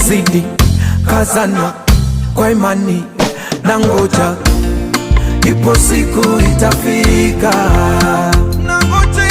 zidi kazana kwa imani na ngoja, ipo siku itafika, na ngoja